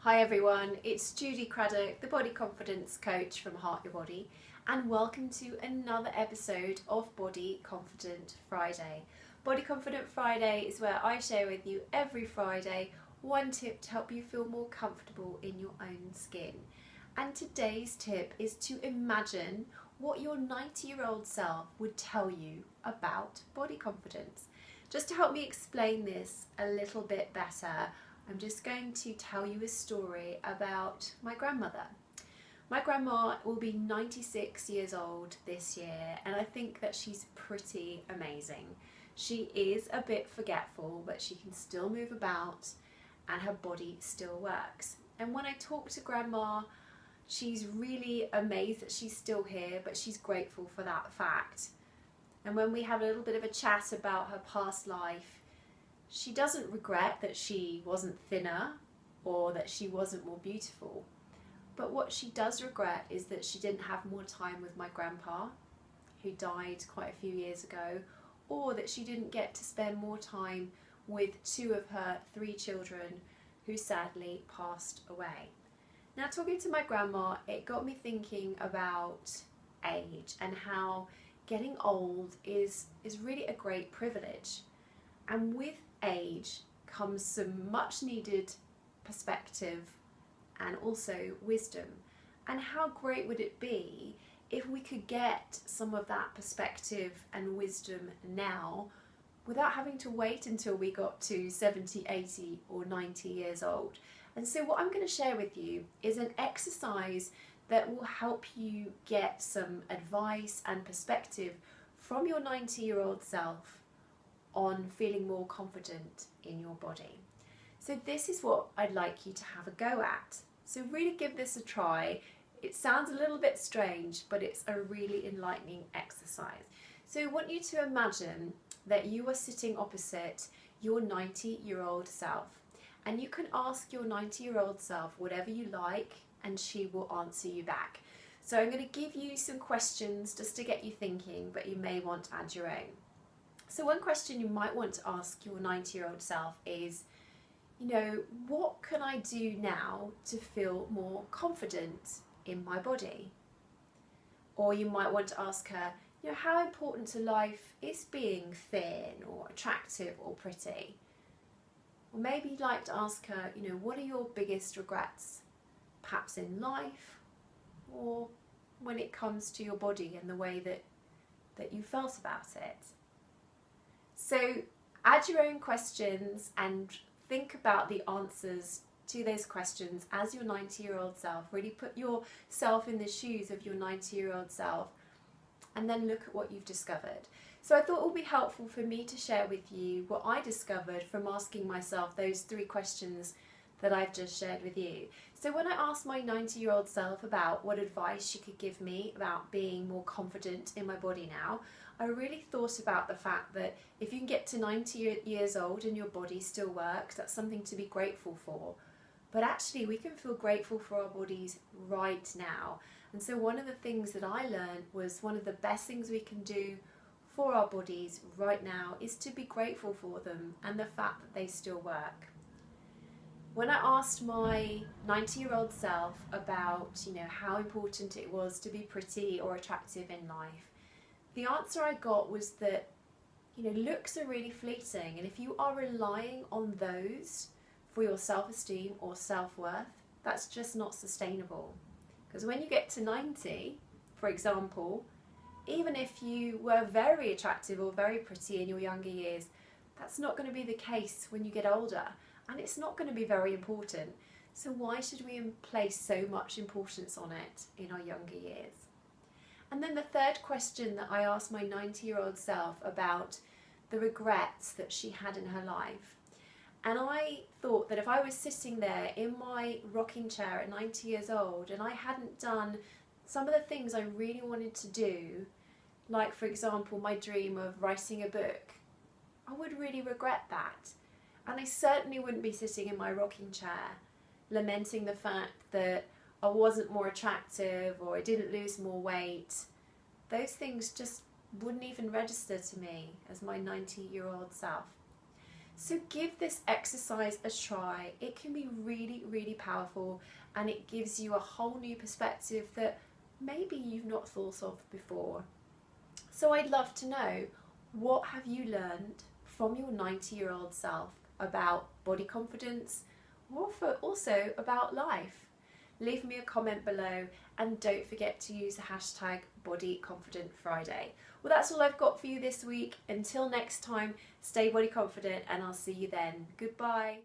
Hi everyone, it's Judy Craddock, the body confidence coach from Heart Your Body, and welcome to another episode of Body Confident Friday. Body Confident Friday is where I share with you every Friday one tip to help you feel more comfortable in your own skin. And today's tip is to imagine what your 90-year-old self would tell you about body confidence. Just to help me explain this a little bit better, I'm just going to tell you a story about my grandmother. My grandma will be 96 years old this year, and I think that she's pretty amazing. She is a bit forgetful, but she can still move about and her body still works. And when I talk to grandma, she's really amazed that she's still here, but she's grateful for that fact. And when we have a little bit of a chat about her past life, she doesn't regret that she wasn't thinner or that she wasn't more beautiful. But what she does regret is that she didn't have more time with my grandpa, who died quite a few years ago, or that she didn't get to spend more time with two of her three children who sadly passed away. Now, talking to my grandma, it got me thinking about age and how getting old is really a great privilege. And with age comes some much needed perspective and also wisdom. And how great would it be if we could get some of that perspective and wisdom now without having to wait until we got to 70, 80 or 90 years old. And so what I'm going to share with you is an exercise that will help you get some advice and perspective from your 90-year-old self on feeling more confident in your body. So this is what I'd like you to have a go at. So really give this a try. It sounds a little bit strange, but it's a really enlightening exercise. So I want you to imagine that you are sitting opposite your 90-year-old self, and you can ask your 90-year-old self whatever you like and she will answer you back. So I'm going to give you some questions just to get you thinking, but you may want to add your own. So one question you might want to ask your 90-year-old self is, what can I do now to feel more confident in my body? Or you might want to ask her, how important to life is being thin or attractive or pretty? Or maybe you'd like to ask her, what are your biggest regrets, perhaps in life or when it comes to your body and the way that you felt about it? So add your own questions and think about the answers to those questions as your 90-year-old self. Really put yourself in the shoes of your 90-year-old self and then look at what you've discovered. So I thought it would be helpful for me to share with you what I discovered from asking myself those three questions that I've just shared with you. So when I asked my 90-year-old self about what advice she could give me about being more confident in my body now, I really thought about the fact that if you can get to 90 years old and your body still works, that's something to be grateful for. But actually we can feel grateful for our bodies right now. And so one of the things that I learned was one of the best things we can do for our bodies right now is to be grateful for them and the fact that they still work. When I asked my 90-year-old self about, how important it was to be pretty or attractive in life, the answer I got was that, looks are really fleeting, and if you are relying on those for your self-esteem or self-worth, that's just not sustainable. Because when you get to 90, for example, even if you were very attractive or very pretty in your younger years, that's not going to be the case when you get older, and it's not going to be very important. So why should we place so much importance on it in our younger years? And then the third question that I asked my 90-year-old self about the regrets that she had in her life. And I thought that if I was sitting there in my rocking chair at 90 years old and I hadn't done some of the things I really wanted to do, like for example my dream of writing a book, I would really regret that. And I certainly wouldn't be sitting in my rocking chair lamenting the fact that I wasn't more attractive or I didn't lose more weight. Those things just wouldn't even register to me as my 90-year-old self. So give this exercise a try. It can be really, really powerful, and it gives you a whole new perspective that maybe you've not thought of before. So I'd love to know, what have you learned from your 90-year-old self about body confidence, or also about life? Leave me a comment below, and don't forget to use the hashtag BodyConfidentFriday. Well, that's all I've got for you this week. Until next time, stay body confident, and I'll see you then. Goodbye.